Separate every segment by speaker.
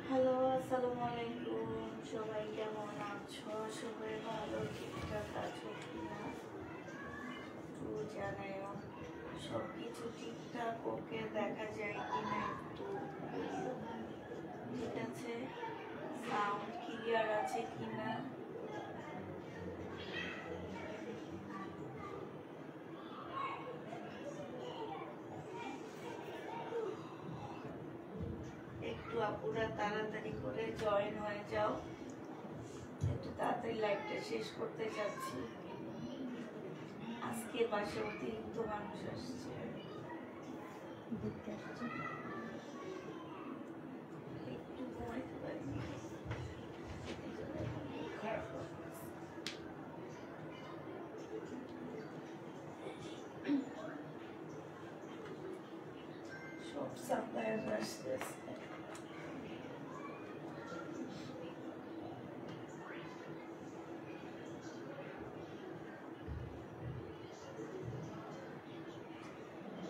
Speaker 1: Hello, আসসালামু আলাইকুম। সবাই কেমন আছো? সবাই ভালো ঠিকঠাক আছো কিনা একটু জানাও। সব কিছু ঠিকঠাক ওকে দেখা যায় কিনা একটু, ঠিক আছে? সাউন্ড ক্লিয়ার আছে কিনা? একটু আপুরা তাড়াতাড়ি করে জয়েন হয়ে যাও, একটু তাড়াতাড়ি লাইভটা শেষ করতে যাচ্ছি। আজকে বাসে অতিরিক্ত মানুষ আসছে, একটু ঘুমাইতে পারি, খারাপ লাগছে। সব সাপ্লায়ার আসতেছে।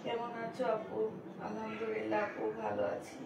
Speaker 1: কেমন আছো আপু? আলহামদুলিল্লাহ আপু ভালো আছি।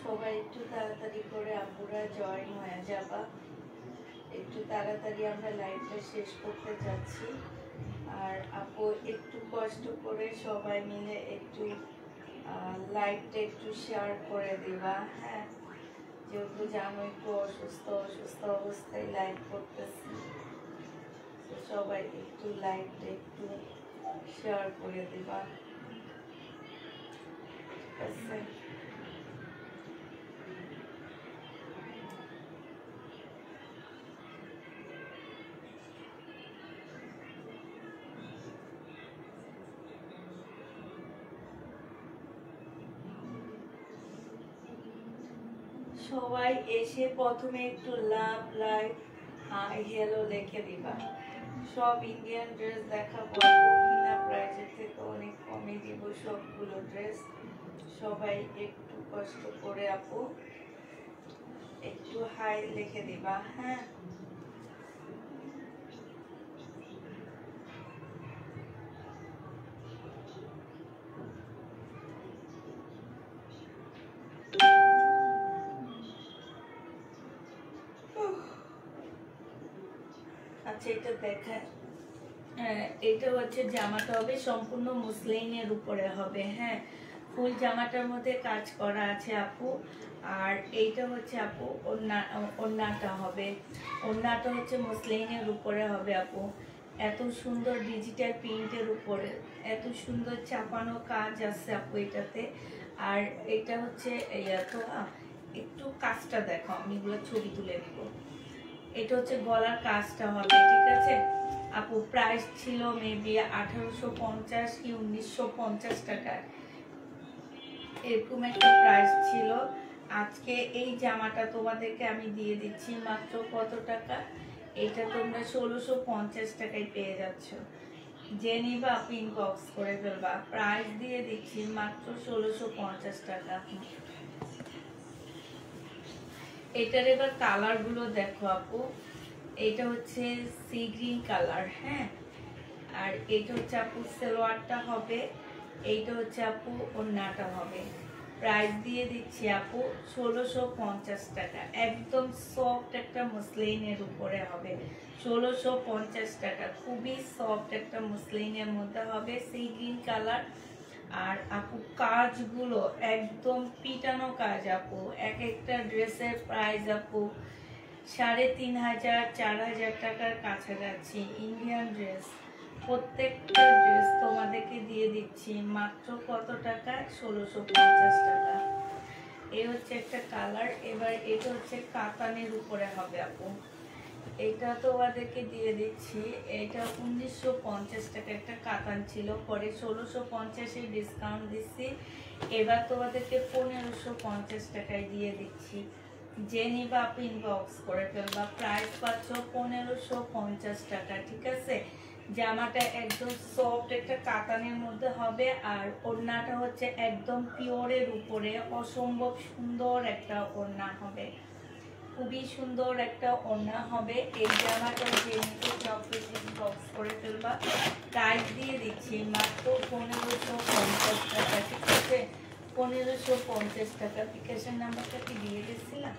Speaker 1: সবাই একটু তাড়াতাড়ি করে আপুরা জয়েন হয়ে যাবা, একটু তাড়াতাড়ি আমরা লাইভটা শেষ করতে যাচ্ছি। আর আপু একটু কষ্ট করে সবাই মিলে একটু লাইভটা একটু শেয়ার করে দিবা, হ্যাঁ? যেহেতু জানো একটু অসুস্থ অবস্থায় লাইভ করতেছি, সবাই একটু লাইভটা একটু শেয়ার করে দিবা, ঠিক আছে? সবাই এসে প্রথমে একটু লাভ লাইক হাই হ্যালো লিখে দিবা। সব ইন্ডিয়ান ড্রেস দেখাবো, বিনা প্রাইজের থেকে অনেক কমে দিব সবগুলো ড্রেস। সবাই একটু কষ্ট করে আপু একটু হাই লিখে দিবা, হ্যাঁ? আচ্ছা, এটা দেখায়, এটা হচ্ছে জামাটা হবে সম্পূর্ণ মুসলিনের উপরে হবে, হ্যাঁ? ফুল জামাটার মধ্যে কাজ করা আছে আপু। আর এইটা হচ্ছে আপু ওড়নাটা হবে, ওড়নাটা হচ্ছে মুসলিনের উপরে হবে আপু। এত সুন্দর ডিজিটাল প্রিন্টের উপরে এত সুন্দর চাপানো কাজ আছে আপু এটাতে। আর এটা হচ্ছে একটু কাজটা দেখো, আমি এগুলো ছবি তুলে দিব। এটা হচ্ছে গলার কাজটা হবে, ঠিক আছে আপু? প্রাইস ছিল মেবি 1850 কি 1950 টাকা, এরকম একটা প্রাইস ছিল। আজকে এই জামাটা তোমাদেরকে আমি দিয়ে দিচ্ছি মাত্র কত টাকা? এটা তোমরা 1650 টাকায় পেয়ে যাচ্ছ। যে নিবা ইনবক্স করে ফেলবা, প্রাইস দিয়ে দিচ্ছি মাত্র 1650 টাকা। এটার এবার কালার গুলো দেখো আপু। এটা হচ্ছে সি গ্রিন কালার, হ্যাঁ? আর এটা হচ্ছে আপু সালোয়ারটা হবে, এইটা হচ্ছে আপু ওড়নাটা হবে। প্রাইস দিয়ে দিচ্ছি আপু 1650 টাকা। একদম সফট একটা মসলিনের উপরে হবে, 1650 টাকা। খুবই সফট একটা মসলিনের মধ্যে হবে, সি গ্রিন কালার। আর আপু কাজগুলো একদম পিটানো কাজ আপু। এক একটা ড্রেসের প্রাইস আপু 3500 4000 টাকার কাছাকাছি। ইন্ডিয়ান ড্রেস, প্রত্যেকটা ড্রেস তোমাদেরকে দিয়ে দিচ্ছি মাত্র কত টাকা? 1650 টাকা। এই হচ্ছে একটা কালার। এবার এটা হচ্ছে কাতানের উপরে হবে আপু। এটা তোমাদেরকে দিয়ে দিচ্ছি, এটা 1950 টাকা একটা কাতান ছিল, পরে 1650-এ ডিসকাউন্ট দিচ্ছি, এবার তোমাদেরকে 1550 টাকায় দিয়ে দিচ্ছি। যে নিবা আপনি ইনবক্স করে ফেলবা। প্রাইস পাচ্ছ 1550 টাকা, ঠিক আছে। জামাটা একদম সফট একটা কাতানের মধ্যে হবে, আর ওড়নাটা হচ্ছে একদম পিওরের উপরে, অসম্ভব সুন্দর একটা ওড়না হবে, খুবই সুন্দর একটা ওড়না হবে। এই জামাটা যে নিতে ইনবক্স করে ফেলবা। প্রাইস দিয়ে দিচ্ছি মাত্র 1550 টাকা, ঠিক আছে। 1550 টাকা। অ্যাপ্লিকেশন নাম্বারটা কি দিয়ে দিয়েছিলাম?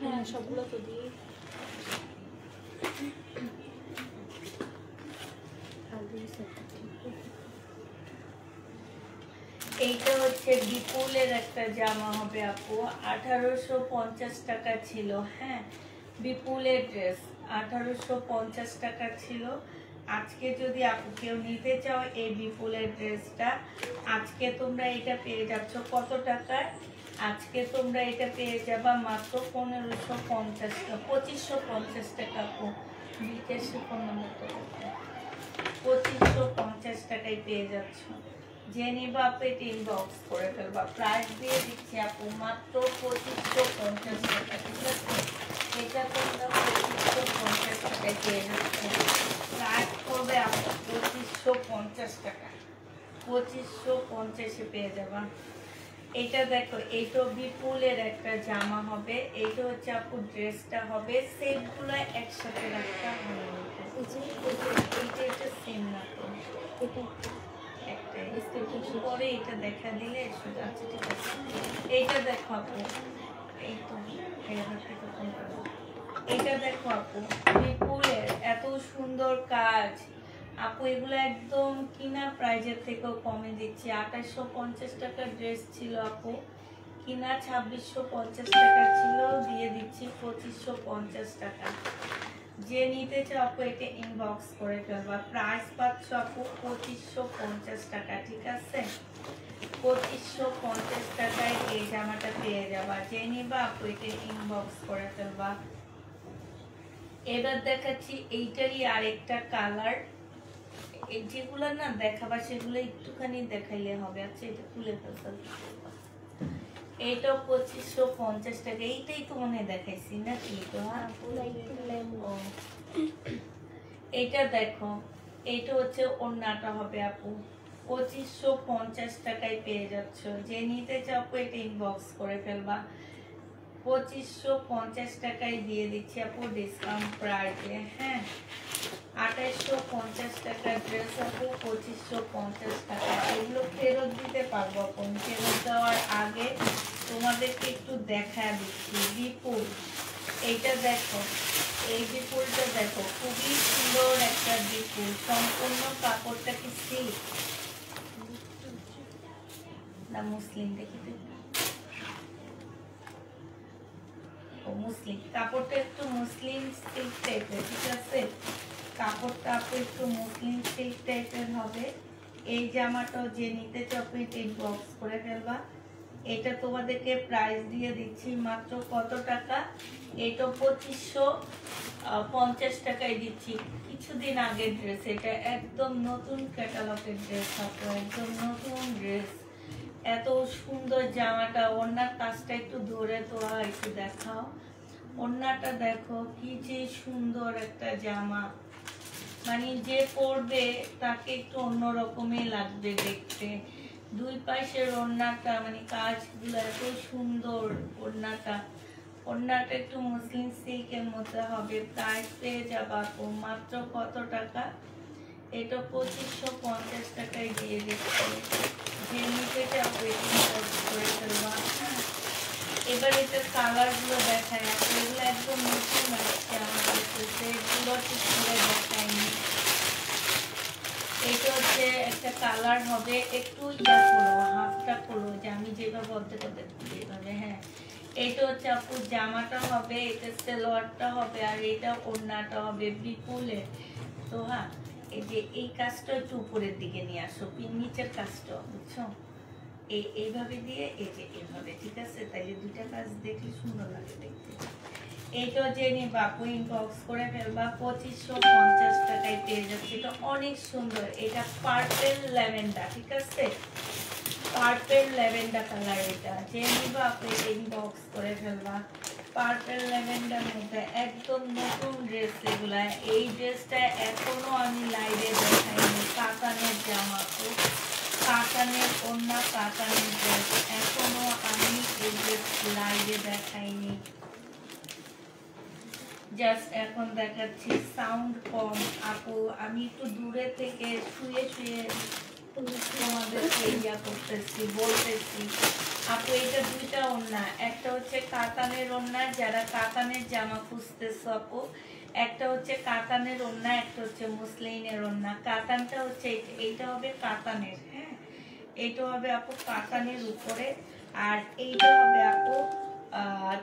Speaker 2: হ্যাঁ, সবগুলো তো দিয়ে।
Speaker 1: এইটা হচ্ছে বিপুলের একটা জামা হবে আপু, 1850 টাকা ছিল। হ্যাঁ, বিপুলের ড্রেস 1850 টাকা ছিল। আজকে যদি আপু কেউ নিতে চাও এই বিপুলের ড্রেসটা, আজকে তোমরা এটা পেয়ে যাচ্ছ কত টাকায়? আজকে তোমরা এটা পেয়ে যাবা মাত্র 1550 টাকা, 2550 টাকা আপু। বিকাশে ফোন নম্বর তো 2550 টাকায় পেয়ে যাচ্ছ। যে নিবা আপু এটা ইনবক্স করে ফেলবা। প্রাইস দিয়ে দিচ্ছি আপু মাত্র 2550 টাকা, ঠিক আছে। এটা তোমরা 2550 টাকায় পেয়ে যাচ্ছ। প্রাইস করবে আপু 2550 টাকা, 2550-এ পেয়ে যাবা। এটা দেখো, এইটা বিপুলের একটা জামা হবে। এইটা হচ্ছে আপু ড্রেসটা হবে, সেটগুলো একসাথে রাখতে হবে। এটা সেম না তো, পরে এটা দেখা দিলে সোজা। আচ্ছা ঠিক আছে, এইটা দেখো আপু, এই তো এটা দেখো আপু, বিপুলের এত সুন্দর কাজ আপু। এগুলো একদম কিনা প্রাইজের থেকেও কমে দিচ্ছি। 2850 টাকার ড্রেস ছিল আপু, কিনা 2650 টাকা ছিল, দিয়ে দিচ্ছি 2550 টাকা। যে নিতে চাও আপু এটা ইনবক্স করে ফেলবা। প্রাইস পাচ্ছ আপু 2550 টাকা, ঠিক আছে। 2550 টাকায় এই জামাটা পেয়ে যাবা। যে নিবা আপু এটা ইনবক্স করে ফেলবা। এবার দেখাচ্ছি এইটারই আরেকটা কালার। এই যেগুলো না দেখাবা সেগুলো একটুখানি দেখাইলে হবে। আচ্ছা এটা খুলে ফেলতে, এইটাও 2550 টাকা। এইটাই তো মনে দেখাইছি নাকি? তো এইটা দেখো, এইটা হচ্ছে ওড়নাটা হবে আপু, 2550 টাকায় পেয়ে যাচ্ছ। যে নিতে চাও এটা ইনবক্স করে ফেলবা। 2550 টাকায় দিয়ে দিচ্ছি আপু ডিসকাউন্ট প্রাইসে। হ্যাঁ, 2850 টাকার ড্রেস আপু 2550 টাকা। এগুলো ফেরত দিতে পারবো আপু। ফেরত দেওয়ার আগে তোমাদেরকে একটু দেখা দিচ্ছি বিপুল। এইটা দেখো, এই বিপুলটা দেখো, খুবই সুন্দর একটা বিপুল। সম্পূর্ণ কাপড়টা কি সিল্ক না মুসলিম? দেখি মুসলিম কাপড়টা, একটু মুসলিম সিল্ক টাইপের, ঠিক আছে। কাপড়টা আপু একটু মুসলিম সিল্ক টাইপের হবে। এই জামাটাও যে নিতে চাও ইনবক্স করে ফেলবা। এটা তোমাদেরকে প্রাইস দিয়ে দিচ্ছি মাত্র কত টাকা? এটা 2550 টাকায় দিচ্ছি। কিছুদিন আগের ড্রেস, এটা একদম নতুন ক্যাটালগের ড্রেস আপু, একদম নতুন ড্রেস। এত সুন্দর জামাটা। ওড়নার কাজটা একটু ধরে তোলা, একটু দেখাও। ওড়নাটা দেখো কি যে সুন্দর একটা জামা, মানে যে পরবে তাকে একটু অন্যরকমই লাগবে দেখতে। দুই পাশের ওড়নাটা মানে কাজগুলো এত সুন্দর। ওড়নাটা একটু মুসলিম সিল্কের মধ্যে হবে। প্রাইস পেয়ে যাবা মাত্র কত টাকা? এটা 2550 টাকায় দিয়ে দিচ্ছি। যে নিতে চাও ইনবক্স করে ফেলবা। এবার এটার কালারগুলো দেখায়, এগুলো একদম নতুন আসছে আমার কাছে, এগুলো ঠিক করে দেখায়নি। এটা হচ্ছে একটা কালার হবে, একটু ইয়া করো, হাফটা করো, যে আমি যেভাবে অর্ধেক অর্ধেক যেভাবে। হ্যাঁ, এটা হচ্ছে আপু জামাটা হবে, এটা সালোয়ারটা হবে, আর এটা ওড়নাটা হবে বিপুলের। তো হ্যাঁ, এই যে এই কাজটা একটু উপরের দিকে নিয়ে আসো, নিচের কাজটা বুঝছো, এইভাবে দিয়ে এই যে এইভাবে, ঠিক আছে? তাইলে দুইটা কাজ দেখলে সুন্দর লাগে দেখতে। এইটা যে নিবা আপু ইনবক্স করে ফেলবা, 2550 টাকায় পেয়ে যাচ্ছে। এটা অনেক সুন্দর, এটা পার্পল ল্যাভেন্ডার, ঠিক আছে? পার্পল ল্যাভেন্ডার কালার, এটা যে নিবা আপু ইনবক্স করে ফেলবা। পার্পল ল্যাভেন্ডার মধ্যে একদম নতুন ড্রেস এগুলা। এই ড্রেসটা এখনো আমি লাইভে দেখাইনি, কাতানের জামা, কাতানের ওড়না, কাতানের ড্রেস, এখনো আমি এই ড্রেস লাইভে দেখাইনি, জাস্ট এখন দেখাচ্ছি। সাউন্ড কম আপু, আমি একটু দূরে থেকে শুয়ে শুয়ে তোমাদেরকে ইয়া করতেছি, বলতেছি। আপু এটা দুইটা ওড়না, একটা হচ্ছে কাতানের ওড়না, যারা কাতানের জামা খুঁজতেছ আপু, একটা হচ্ছে কাতানের ওড়না, একটা হচ্ছে মুসলিনের ওড়না। কাতানটা হচ্ছে এইটা হবে কাতানের, হ্যাঁ, এইটা হবে আপু কাতানের উপরে, আর এইটা হবে আপু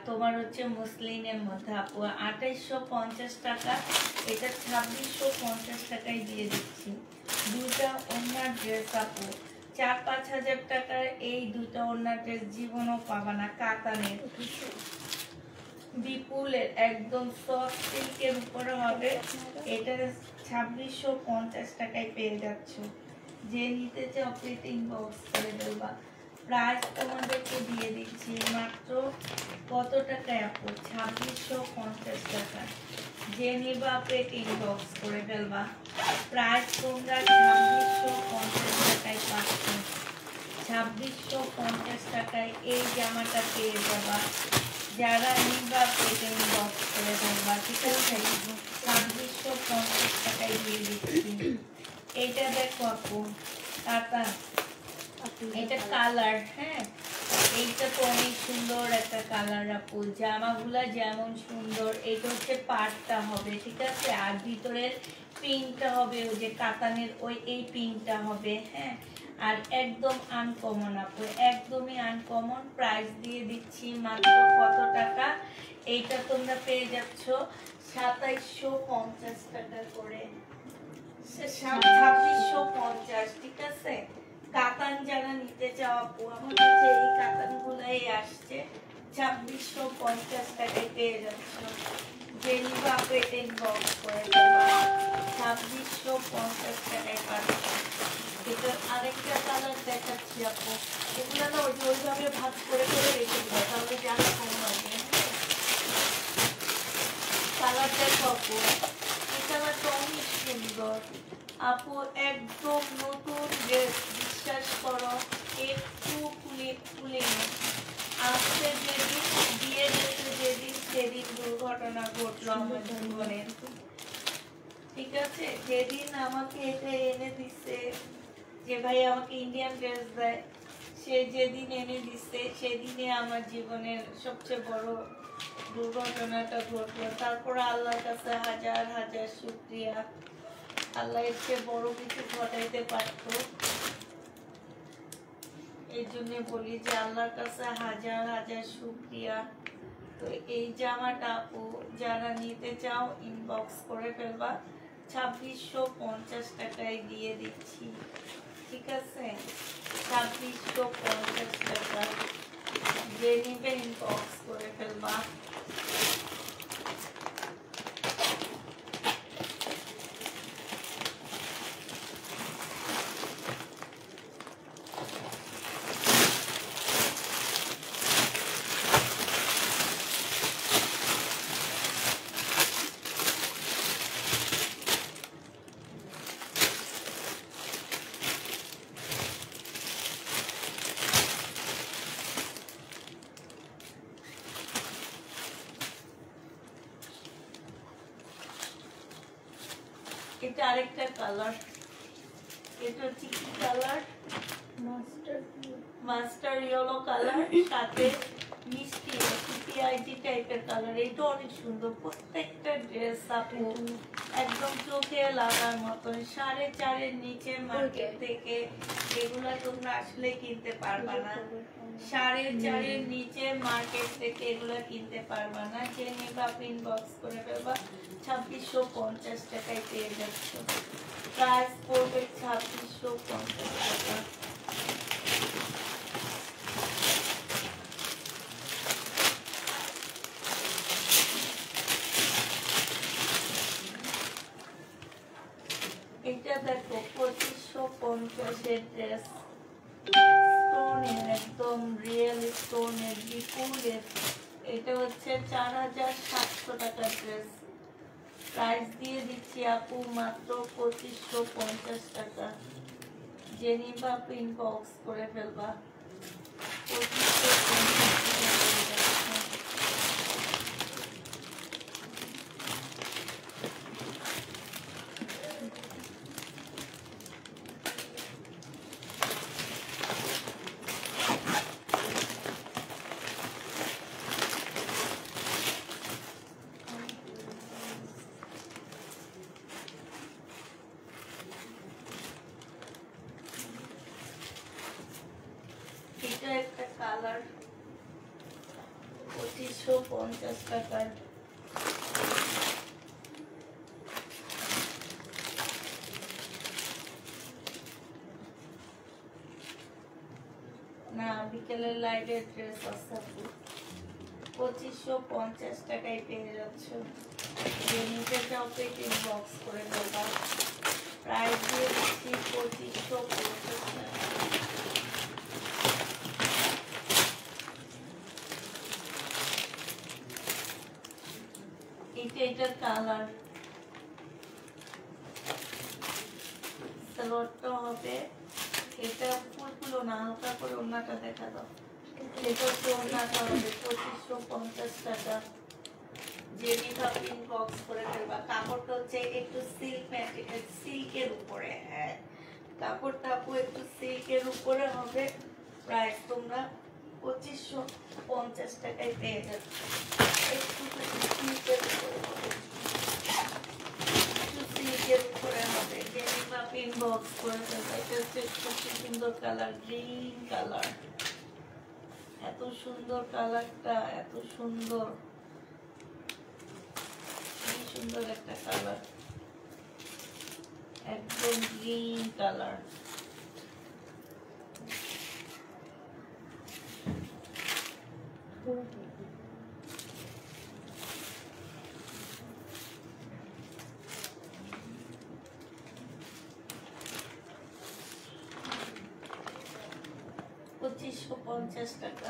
Speaker 1: তোমার হচ্ছে মুসলিনের মধ্যে আপু। 2850 টাকা, এটা 2650 টাকায় দিয়ে দিচ্ছি। দুইটা ওড়নার ড্রেস আপু, 4-5 হাজার টাকার এই দুইটা ওড়নার ড্রেস জীবনও পাবা না। কাতানের বিপুলের একদম সফট সিল্কের উপরে হবে, এটা 2650 টাকায় পেয়ে যাচ্ছ। যে নিতে চাও প্লিজ ইনবক্স করে দেবা। প্রাইস তোমাদেরকে দিয়ে দিচ্ছি মাত্র কত টাকায় আপু? 2650 টাকা। যে নিবা পেট ইনবক্স করে ফেলবা। প্রাইস তোমরা 2650 টাকায় পাচ্ছ। 2650 টাকায় এই জামাটা পেয়ে যাবা। যারা নিবা পেট ইনবক্স করে ফেলবা, ঠিক আছে? 2650 টাকায় দিয়ে দিচ্ছি। এইটা দেখো আপু, কাতা, এটা কালার, হ্যাঁ, এইটা তো অনেক সুন্দর একটা কালার আপু। জামাগুলা যেমন সুন্দর, এটা হচ্ছে পাটটা হবে, ঠিক আছে? আর ভিতরের প্রিন্টটা হবে ওই যে কাতানের ওই এই প্রিন্টটা হবে, হ্যাঁ। আর একদম আনকমন আপু, একদমই আনকমন। প্রাইস দিয়ে দিচ্ছি মাত্র কত টাকা? এইটা তোমরা পেয়ে যাচ্ছ 2750 টাকা করে, 2650, ঠিক আছে? কাতান যারা নিতে চাও আপু, আমার কাছে এই কাতান গুলাই আসছে, 2650 টাকায় পেয়ে যাচ্ছ। যে নিবা আপু এটা ইনবক্স করে দেবা, 2650 টাকায় পাচ্ছ। এটা আরেকটা কালার দেখাচ্ছি আপু, এগুলো না ওইভাবে ভাগ করে করে রেখে দেবো, তাহলে জানা কম হবে। কালার দেখো আপু, এই কালারটা অনেক সুন্দর আপু, একদম নতুন ড্রেস, বিশ্বাস করো। একটু খুলে আসতে যেদিন দিয়ে যেতে যেদিন সেদিন দুর্ঘটনা ঘটলো আমার জীবনে, ঠিক আছে? যেদিন আমাকে এটা এনে দিচ্ছে, যে ভাই আমাকে ইন্ডিয়ান ড্রেস দেয়, সে যেদিন এনে দিচ্ছে সেদিনে আমার জীবনের সবচেয়ে বড় দুর্ঘটনাটা ঘটলো। তারপর আল্লাহর কাছে হাজার হাজার শুকরিয়া, আল্লাহ এর চেয়ে বড় কিছু ঘটাইতে পারত। এই জন্য বলি যে আল্লাহর কাছে হাজার হাজার শুকরিয়া। তো এই জামাটা আপু যারা নিতে চাও ইনবক্স করে ফেলবা, 2650 টাকায় দিয়ে দিচ্ছি, ঠিক আছে? 2650 টাকা। যে নিবে ইনবক্স করে ফেলবা। এটা আরেকটা কালার, এটা হচ্ছে কি কালার? মাস্টার ইয়েলো কালার, সাথে মিষ্টি পিআইজি টাইপের কালার। এটা অনেক সুন্দর, প্রত্যেকটা ড্রেস আপু একদম চোখে লাগার মতন। 4.5-এর নিচে মার্কেট থেকে এগুলা তোমরা আসলে কিনতে পারবা না। 4.5-এর নিচে মার্কেট থেকে এগুলা কিনতে পারবা না। যে নিবা ইনবক্স করে ফেলবা, 2650 টাকায় পেয়ে যাচ্ছ। প্রাইস পড়বে 2650 টাকা। এটা দেখো 2550-এর ড্রেস, স্টোনের, একদম রিয়েল স্টোনের, বিপুলের। এটা হচ্ছে 4700 টাকার ড্রেস। প্রাইস দিয়ে দিচ্ছি আপু মাত্র 2550 টাকা। যে নিবা ইনবক্স করে ফেলবা, 2550 টাকা। এটা একটা কালার, 2550 টাকার। না, বিকেলের লাইটের ড্রেস আছে 2550 টাকায় পেয়ে যাচ্ছ। যে নিতে চাও পেটিং বক্স করে দেবা। প্রাইস দিয়ে দিচ্ছি 2550 টাকা। এটার কালার, সালোয়ারটা হবে, এটা ফুলগুলো না, হালকা করে ওড়নাটা দেখা দাও। এটা হচ্ছে ওড়নাটা হবে 2550 টাকা। যে নিবা ইনবক্স করে ফেলবা। কাপড়টা হচ্ছে একটু সিল্কের উপরে, হ্যাঁ কাপড়টা আপু একটু সিল্কের উপরে হবে। প্রাইস তোমরা 2550 টাকায় পেয়ে যাচ্ছ। একটু সিল্কের উপরে হবে, একটু সিল্কের উপরে হবে। যে নিবা ইনবক্স করে ফেলবা। এটা হচ্ছে খুব সুন্দর কালার, গ্রিন কালার। এত সুন্দর কালারটা, এত সুন্দর, কি সুন্দর একটা কালার, একদম গ্রিন কালার। $2550 টাকা।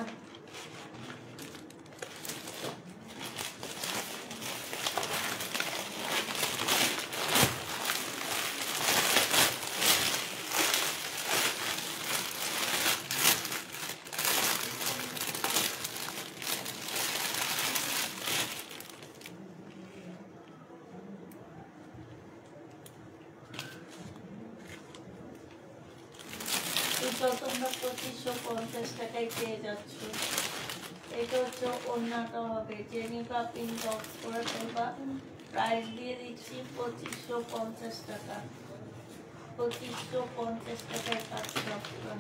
Speaker 1: এটা তোমরা 2550 টাকায় পেয়ে যাচ্ছ। এটা হচ্ছে ওড়নাটা হবে। যে নিবা ইনবক্স করে ফেলবা। প্রাইস দিয়ে দিচ্ছি 2550 টাকা। 2550 টাকায় পাচ্ছ আপনারা।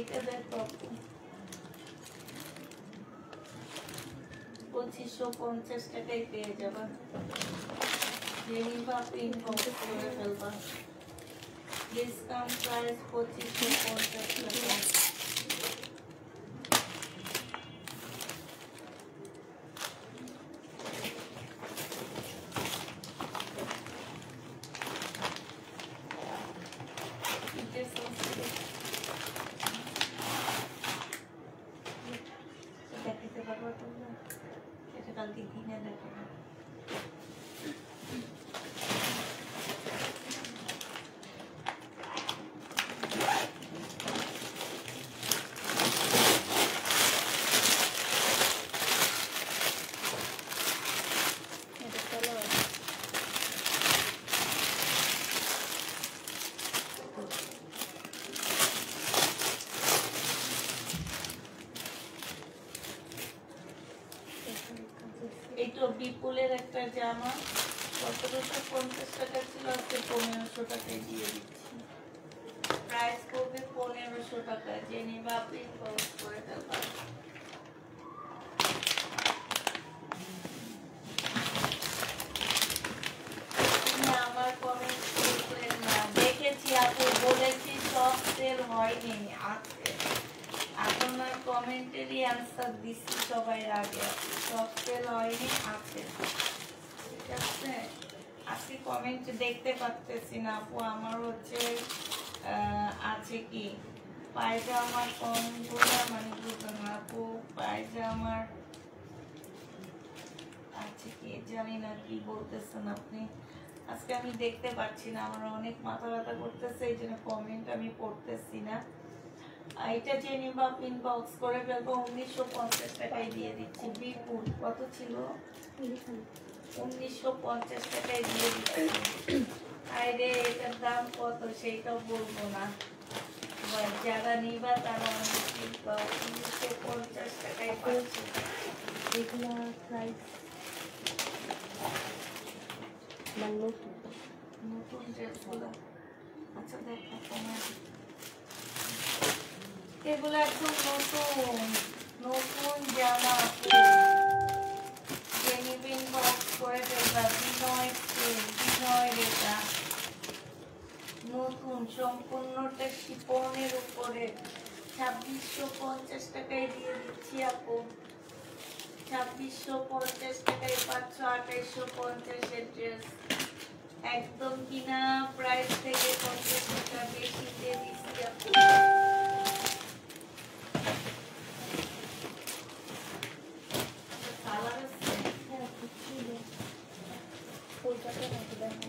Speaker 1: এটা দেখো 2550 টাকায় পেয়ে যাবা। যে নিবা ইনবক্স করে ফেলবা। ডিসকাউন্ট প্রাইস 2550 টাকা। দেখাতে পারবা তোমরা? এটা কালকে কিনে দেখাবো। জামা 1750 টাকা ছিল, আজকে 1500 টাকায় দিয়ে দিচ্ছি। প্রাইস পড়বে 1500 টাকা। যে নিবা আপনি খরচ করে দেবা। আমার কমেন্ট করলেন না, দেখেছি আপু, বলেছি সব সেল হয়নি, আছে। এখন আর কমেন্টেরই অ্যান্সার দিচ্ছি সবাই আগে, সব সেল হয়নি, আছে। ঠিক আছে, আজকে কমেন্ট দেখতে পাচ্তেছি না আপু। আমার হচ্ছে আছে কি পায়জামার কমগুলো, মানে বুঝলাম না আপু, পায়জামার আছে কি জানি না কি বলতেছেন আপনি। আজকে আমি দেখতে পাচ্ছি না, আমার অনেক মাথা ব্যথা করতেছে, এই জন্য কমেন্ট আমি পড়তেছি না। এটা যে নিবা ইনবক্স করে ফেলবো, 1950 টাকায় দিয়ে দিচ্ছি। বিপুল কত ছিল? 1950 টাকায় দিয়ে দিচ্ছি। আরে এটার দাম কত সেইটাও বলবো না, যারা নিবা তারা 1950 টাকায় পাচ্ছে।
Speaker 2: এগুলা প্রাইস
Speaker 1: নতুন ড্রেসগুলো, আচ্ছা দেখো তোমার এগুলো একদম নতুন নতুন জামা। জেনিবিন বক্স করে ফেলবা। বিনয় রেখা নতুন, সম্পূর্ণটা শিপনের উপরে 2650 টাকায় দিয়ে দিচ্ছি আপু। 2650 টাকায় 52850 এর ড্রেস, একদম কিনা প্রাইস থেকে 50 টাকা বেশি দিয়ে দিচ্ছি আপু। কালার আছে,
Speaker 2: কলকাতা নাকি দেখো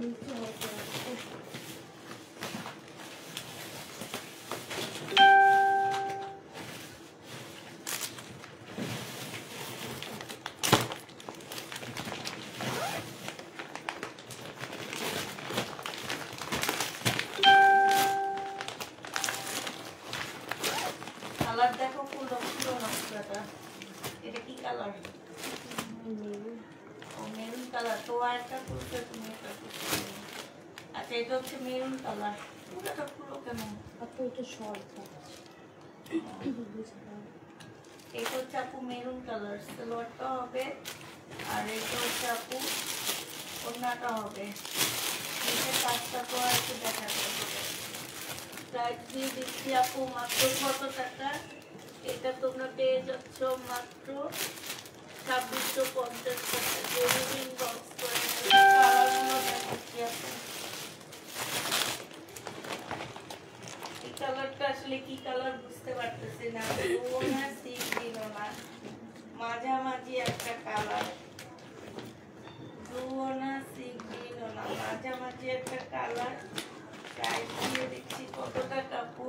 Speaker 2: নিচে হতে
Speaker 1: কালার দেখো, পুরো পুরো নকশাটা। এটা কি কালার? ও মেরুন কালার। তো একটা খুলছে, তুমি একটা খুলছে। আচ্ছা এটা হচ্ছে মেরুন কালার। পুরোটা পুরো কেন?
Speaker 2: আপু এটা শর্ট
Speaker 1: এটা হচ্ছে আপু মেরুন কালার, সালোয়ারটা হবে। আর এটা হচ্ছে আপু ওড়নাটা হবে। নিচে কাজটা তো আর একটু দেখাতে হবে। প্রাইস দিয়ে দিচ্ছি আপু মাত্র কত টাকা? এটা তোমরা পেয়ে যাচ্ছ মাত্র 2650 টাকা। জেনুইন বক্স করে কালারগুলো দেখাচ্ছি আপু। এই কালারটা আসলে কি কালার বুঝতে পারতেছি না, ব্লু না সি গ্রিন না, মাঝামাঝি একটা কালার। ব্লু না সি গ্রিন না, মাঝামাঝি একটা কালার। প্রাইস দিয়ে দিচ্ছি কত টাকা আপু?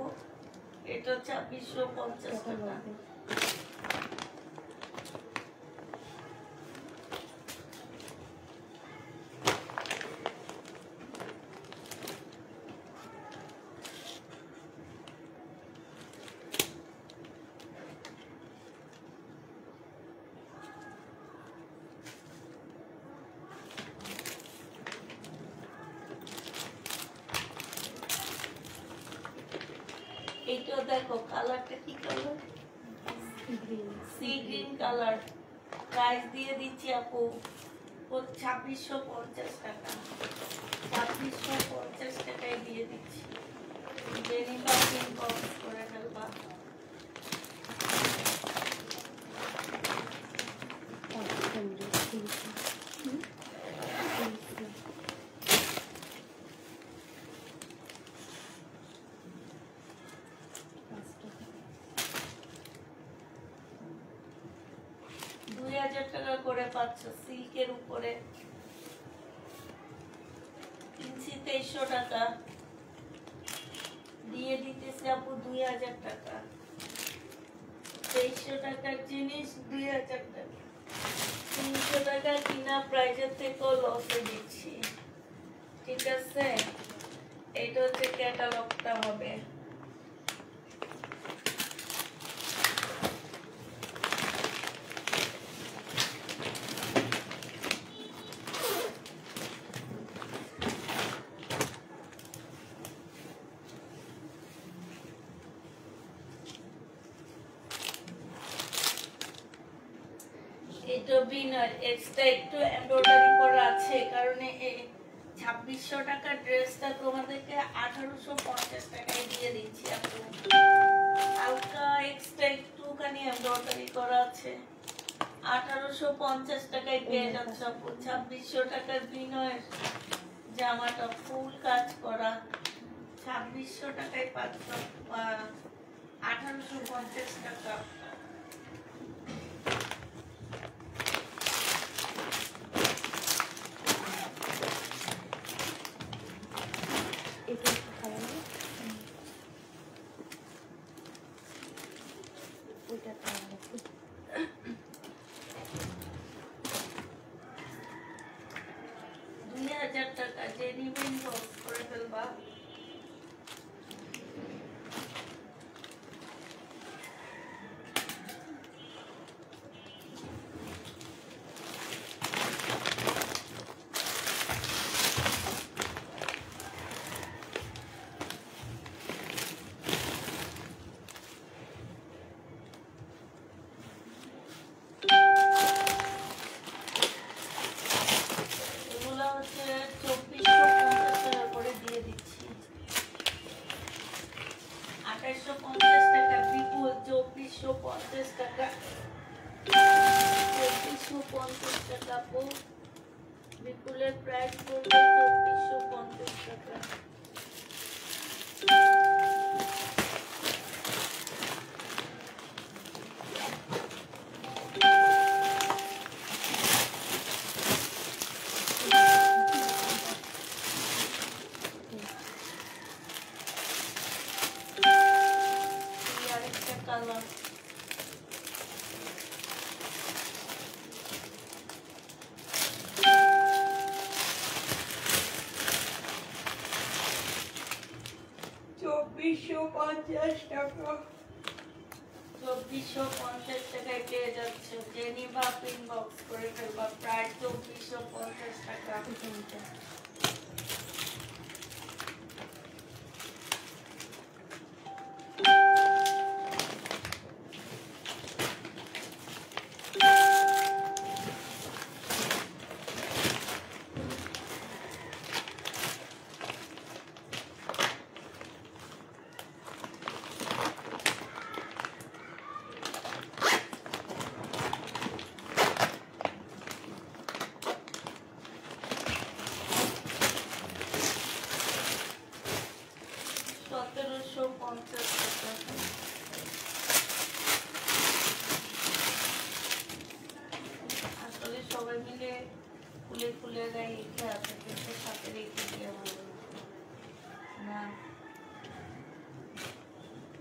Speaker 1: এটা 2650 টাকা। এইটা দেখো কালারটা কি colour? Sea green colour. Price দিয়ে দিচ্ছি আপু 2650 টাকা। 2650 টাকায় দিয়ে দিচ্ছি। জেনিবা ইনবক্স করে ফেলবা। টাকা করে পাচ্ছ সিল্কের উপরে। ইঞ্চি 2300 টাকা দিয়ে দিতেছে আপু। 2000 টাকা। 2300 টাকার জিনিস 2000 টাকা। 300 টাকা কিনা প্রাইজের থেকেও লসে দিচ্ছি, ঠিক আছে। এটা হচ্ছে ক্যাটালগটা হবে। এটা বিনয় এক্সট্রা একটু এমব্রয়ডারি করা আছে, কারণে এই 2600 টাকার ড্রেসটা তোমাদেরকে 1850 টাকায় দিয়ে দিচ্ছি। আপু হালকা এক্সট্রা একটুখানি এমব্রয়ডারি করা আছে, 1850 টাকায় পেয়ে যাচ্ছে আপু। 2600 টাকার বিনয়ের জামাটা ফুল কাজ করা 2600 টাকায় পাচ্ছ, 1850 টাকা।
Speaker 2: এটা একটু খাওয়া যায়। ওইটা খাওয়া যাচ্ছে।
Speaker 1: 2000 টাকা যে নিবেন বক্স করে ফেলবা। এগুলো হচ্ছে 2450 টাকা করে দিয়ে দিচ্ছি। 2850 টাকা বিপুল, 2450 টাকা, 2450 টাকা আপু। বিপুলের প্রাইস পড়বে 2450 টাকা। এই আরেকটা কালার, চব্বিশশো পঞ্চাশ টাকায় পেয়ে যাচ্ছে। জেনিভা পিন বক্স করে ফেলবা, প্রায় 2450 টাকা। সতেরোশো পঞ্চাশ টাকা। আসলে সবাই মিলে খুলে খুলে গায়ে লিখে আছে, কিন্তু সাথে রেখে দিয়ে বলবো না,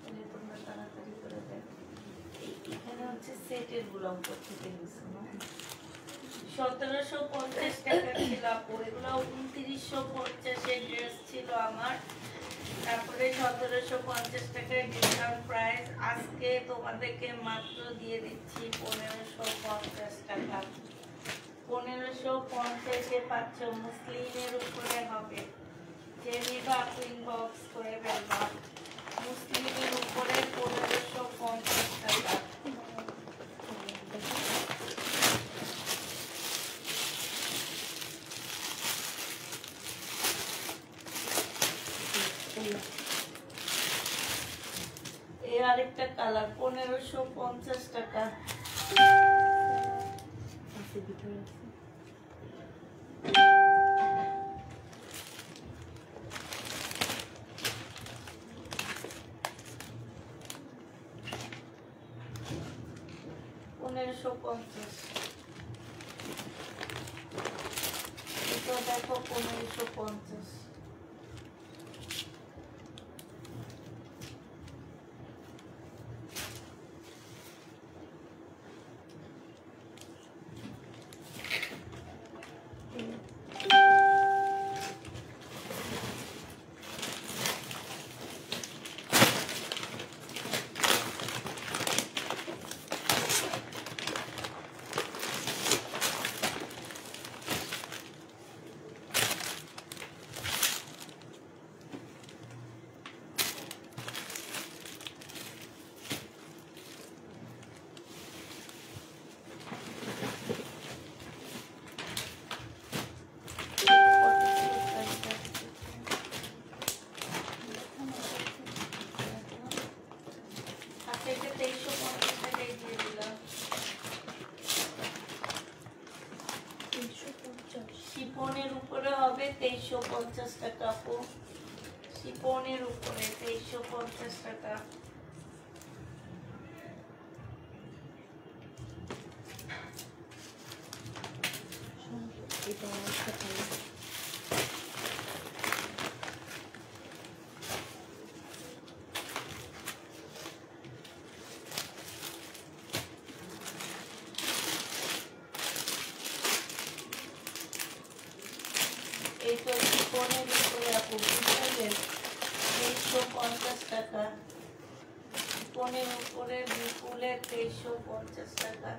Speaker 1: তাহলে তোমরা তাড়াতাড়ি করে দেখ। এখানে হচ্ছে সেটের গুলো উপর থেকে নিছো না। 1750 টাকা ছিল আপু, এগুলো 2950 ড্রেস ছিল আমার। তারপরে 1750 টাকার ডিসকাউন্ট প্রাইস, আজকে তোমাদেরকে মাত্র দিয়ে দিচ্ছি 1550 টাকা। 1550-এ পাচ্ছ, মুসলিমের উপরে হবে। জেনিভা পিন বক্স করে ফেলবা, মুসলিমের উপরে 1550 টাকা। এই আরেকটা কালার 1550 টাকা।
Speaker 2: ভিতরে আছে।
Speaker 1: পনেরোশো পঞ্চাশ, এটা দেখো 1550। 2350 টাকা আপু, শিপনের উপরে 2350 টাকা।
Speaker 2: এটা একটা কালার।
Speaker 1: এই তো শিপনের উপরে আপু, বিপুলের 2350 টাকা, শিপনের উপরে বিপুলের 2350 টাকা।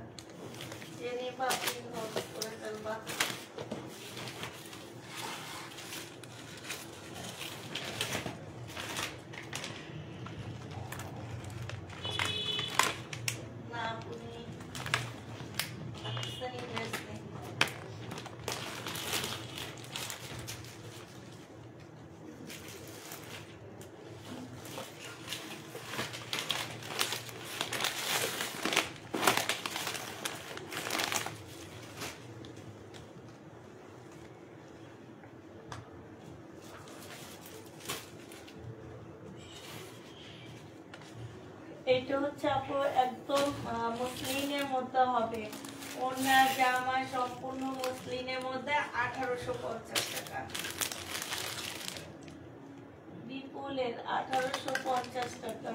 Speaker 1: জেনে আপনি নোট করে ফেলবা। না আপনি পাকিস্তানি ড্রেস নেই। এটা হচ্ছে আপু একদম মসলিনের মধ্যে হবে, ওড়না জামা সম্পূর্ণ মসলিনের মধ্যে 1850 টাকা, বিপুলের 1850 টাকা।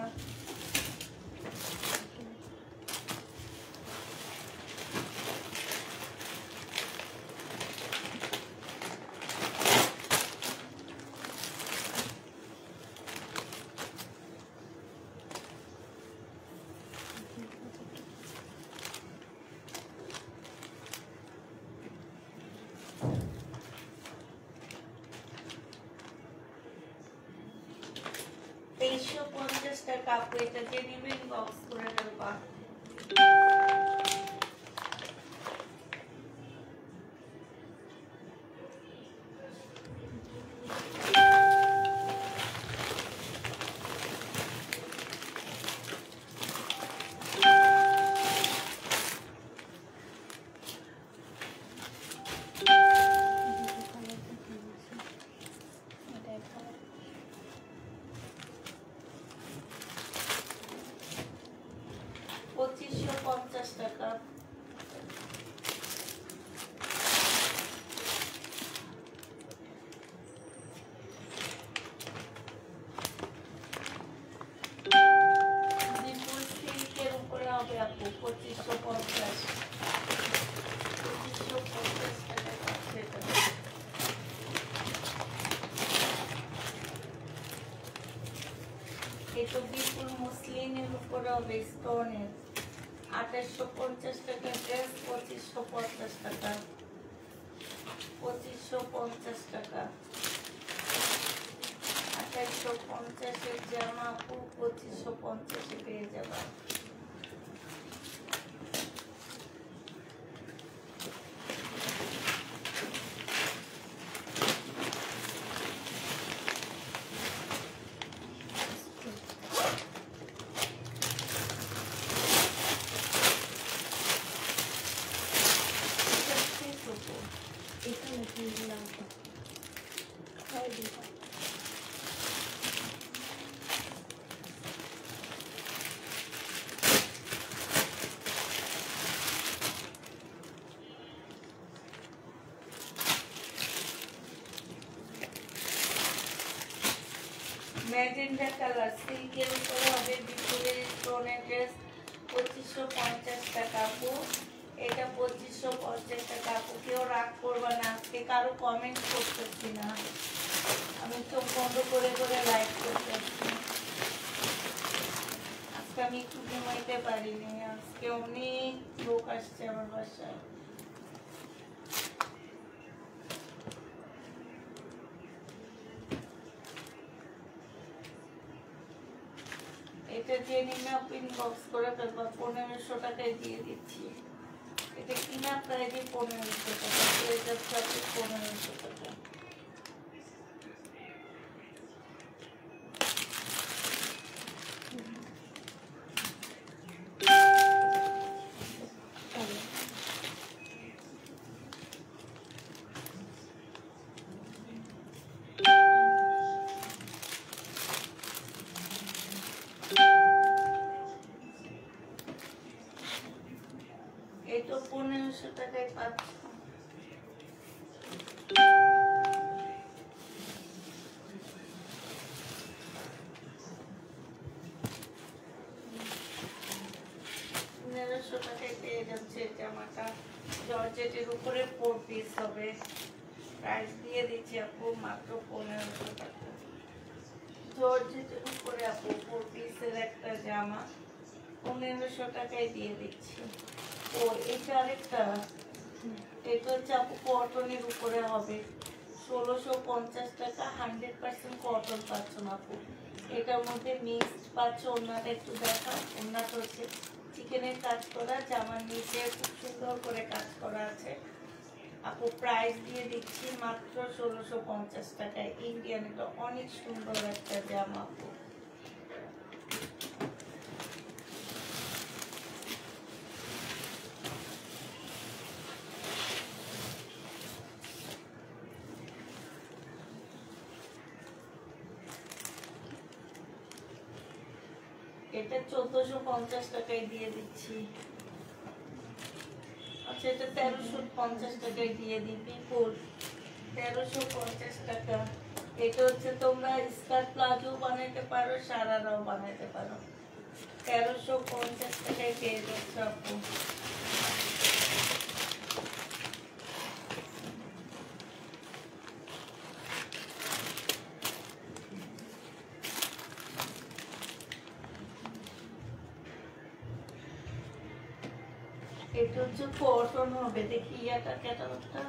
Speaker 1: তেইশশো 50 টাকা আপু, এটা যে নেবেন বক্স করে ফেলবা।
Speaker 2: এটা একটা
Speaker 1: 2550 টাকা, বিপুল সিল্কের উপরে হবে আপু 2550, 2550 টাকা পাচ্ছে এটা। এই তো বিপুল মুসলিনের উপরে হবে স্টোনের 2850 টাকা ড্রেস, 2550 টাকা, 2550 টাকা, 2850 জামা আপু 2550 পেয়ে যাবা।
Speaker 2: এটা নাকি লালটা হয় দুটো।
Speaker 1: ম্যাজেন্ডা কালার সিল্কের উপরে হবে বিপুলের স্টোনের ড্রেস 2550 টাকা আপু, এটা 2550 টাকা আপু। কেউ রাগ করবা না, আজকে কারো কমেন্ট করতেছি না, আমি চোখ বন্ধ করে করে লাইভ করতেছি। আজকে আমি একটু ঘুমাইতে পারিনি, আজকে অনেক লোক আসছে আমার বাসায়। এটা যে নিমে পিন বক্স করে ফেলবা, 1500 টাকায় দিয়ে দিচ্ছি। এটা কিনা প্রায় 1500 টাকা, এটা হচ্ছে 1500 টাকা। 1500 টাকায় পাচ্ছ। টাকায় পেয়ে যাচ্ছে জামাটা। জর্জেটের উপরে 4 পিস হবে। প্রাইস দিয়ে দিচ্ছি আপু মাত্র 1500 টাকা। জর্জেটের উপরে আপু 4 পিসের একটা জামা 1500 টাকায় দিয়ে দিচ্ছি। ও এটা আরেকটা, এটা হচ্ছে আপু কটনের উপরে হবে 1650 টাকা। 100% কটন পাচ্ছ না আপু। এটার মধ্যে মিক্সড পাচ্ছ। ওনাটা একটু দেখা, ওনাটা হচ্ছে চিকেনের কাজ করা, জামার নিচে খুব সুন্দর করে কাজ করা আছে আপু। প্রাইস দিয়ে দিচ্ছি মাত্র 1650 টাকায়। ইন্ডিয়ান, এটা অনেক সুন্দর একটা জামা আপু। এটা 1450 টাকায় দিয়ে দিচ্ছি। আচ্ছা, এটা 1350 টাকায় দিয়ে দিই। বিপুল 1350 টাকা। এটা হচ্ছে তোমরা স্কার্ট প্লাজো বানাইতে পারো, সারারাও বানাইতে পারো। 1350 টাকায় পেয়ে যাচ্ছ আপু। এটা হচ্ছে কটন হবে। দেখি ইয়াটা ক্যাটালগটা।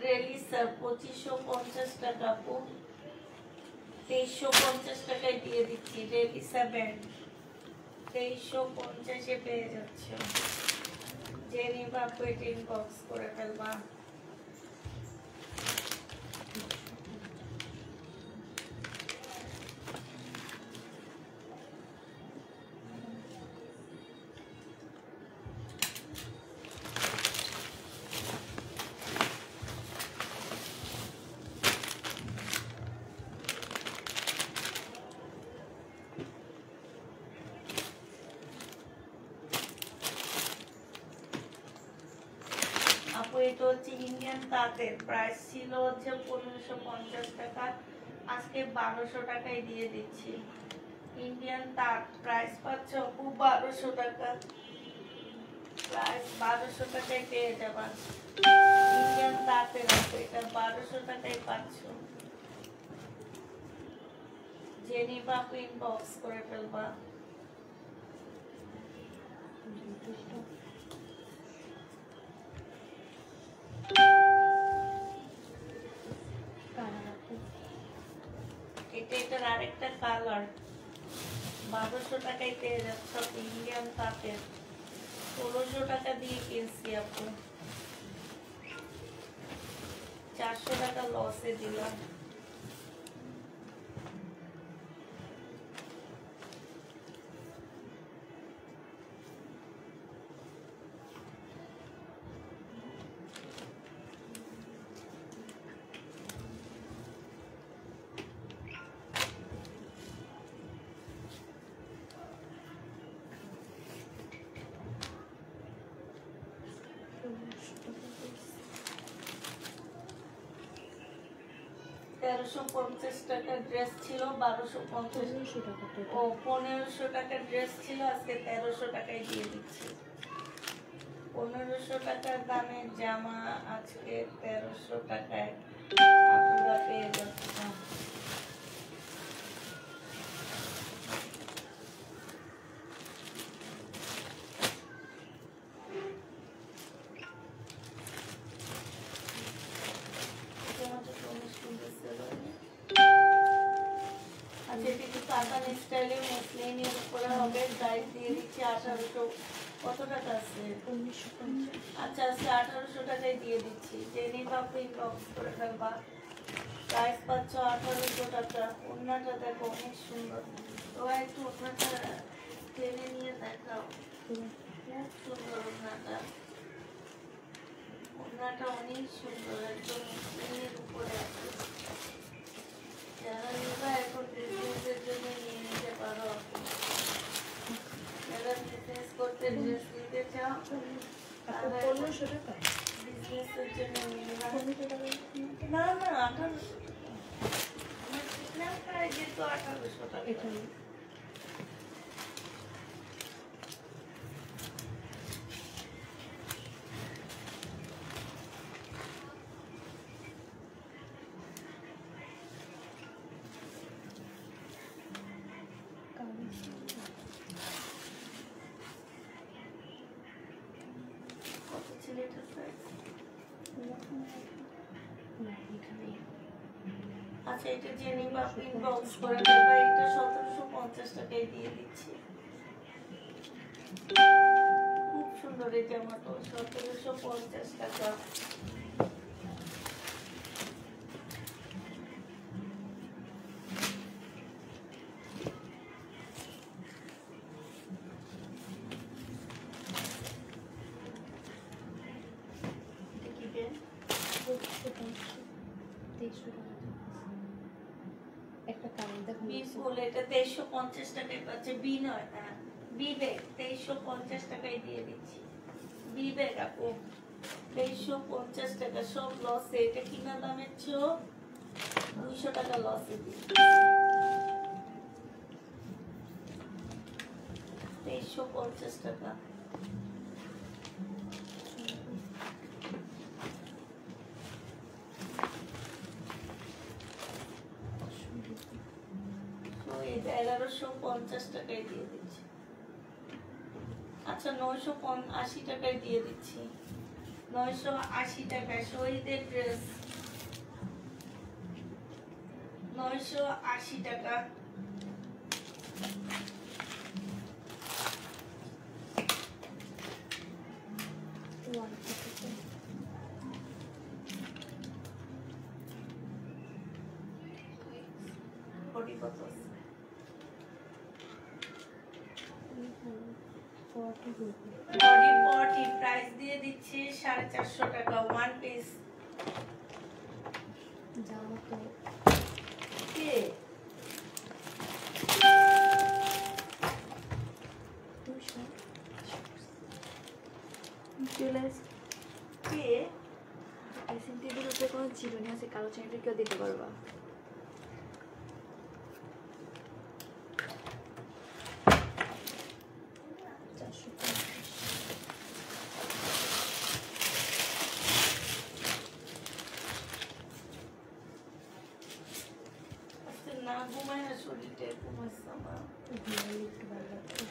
Speaker 1: রেলিসা 2550 টাকা আপু। 2350 টাকায় দিয়ে দিচ্ছি। রেলিসা ব্যান্ড 2350-এ পেয়ে যাচ্ছ। যে নিবা আপু এটা ইনবক্স করে ফেলবা। আপু এটা হচ্ছে ইন্ডিয়ান তাঁতের। প্রাইস ছিল হচ্ছে 1550 টাকা, আজকে 1200 টাকায় দিয়ে দিচ্ছি। ইন্ডিয়ান তাঁত প্রাইস পাচ্ছ আপু 1200 টাকা। প্রাইস 1200 টাকায় পেয়ে যাবা। ইন্ডিয়ান তাঁতের আপু, এটা 1200 টাকায় পাচ্ছ। যে নিবা আপু ইনবক্স করে ফেলবা। এটার আরেকটা কালার 1200 টাকায় পেয়ে যাচ্ছ। ইন্ডিয়ান তাঁতের 1600 টাকা দিয়ে কিনছি আপু। 400 টাকা লসে দিলাম। $1350 টাকার ড্রেস ছিল, 1250
Speaker 2: টাকা।
Speaker 1: ও 1500 টাকার ড্রেস ছিল, আজকে 1300 টাকায় দিয়ে দিচ্ছি। 1500 টাকার দামের জামা আজকে 1300 টাকায় আপনারা পেয়ে যাচ্ছেন। স্টাইলে মসলিনের উপরে হবে। প্রাইস দিয়ে দিচ্ছি 1800। কত টাকা আছে?
Speaker 2: 1950।
Speaker 1: আচ্ছা, আজকে 1800 টাকায় দিয়ে দিচ্ছি। যে নিবা আপনি ইনবক্স করে ফেলবা। প্রাইস পাচ্ছ 1800 টাকা। ওড়নাটা দেখো অনেক সুন্দর। তো একটু ওড়নাটা টেনে নিয়ে দেখাও। খুব সুন্দর ওড়নাটা। ওড়নাটা অনেক সুন্দর, একদম মসলিনের উপরে আছে। যারা নিবা এখন বিজনেসের জন্য নিয়ে নিতে পারো। যারা বিজনেস করতে ড্রেস নিতে চাও
Speaker 2: 1800 টাকা
Speaker 1: বিজনেসের জন্য নিলাম।
Speaker 2: 1500 টাকা
Speaker 1: না না 1800 টাকা আমার কিনা প্রায় যেত 1800 টাকা।
Speaker 2: এখানে
Speaker 1: কত ছিল এটার প্রাইস?
Speaker 2: না এখানে
Speaker 1: আচ্ছা এটা যে নিবা ইনবক্স করে দেবা, এটা 1750 টাকায় দিয়ে দিচ্ছি। খুব সুন্দর এই জামাটা, 1750 টাকা। এটা কি দেন?
Speaker 2: 2300 টাকা একটা কারণ দেখো
Speaker 1: বিপুল এটা 2350 টাকায় পাচ্ছে। বি নয় না, বিবেক 2350 টাকায় দিয়ে দিচ্ছি। বিবেক আপু 2350 টাকা, সব লসে। এটা কিনা দামের চেয়েও 200 টাকা লসে দিচ্ছি। 2350 টাকা। তো এটা 1150 টাকায় দিয়ে দিচ্ছি। আচ্ছা 980 টাকায় দিয়ে দিচ্ছি। 980 টাকায় শহীদের ড্রেস, 980 টাকা। বডি কত আছে?
Speaker 2: 40
Speaker 1: বডি 40 প্রাইস দিয়ে দিচ্ছি 450 টাকা। One piece.
Speaker 2: জামা তো
Speaker 1: কে
Speaker 2: 200
Speaker 3: চলে আসে
Speaker 1: কে
Speaker 3: ড্রেসিং টেবিলের উপরে কোনো চিরুনি আছে, কালো চিরুনি কেউ দিতে পারবা?
Speaker 1: আজকে না ঘুমায় না, শরীরটা এরকম হচ্ছে আমার।
Speaker 2: একটু ভালো লাগছে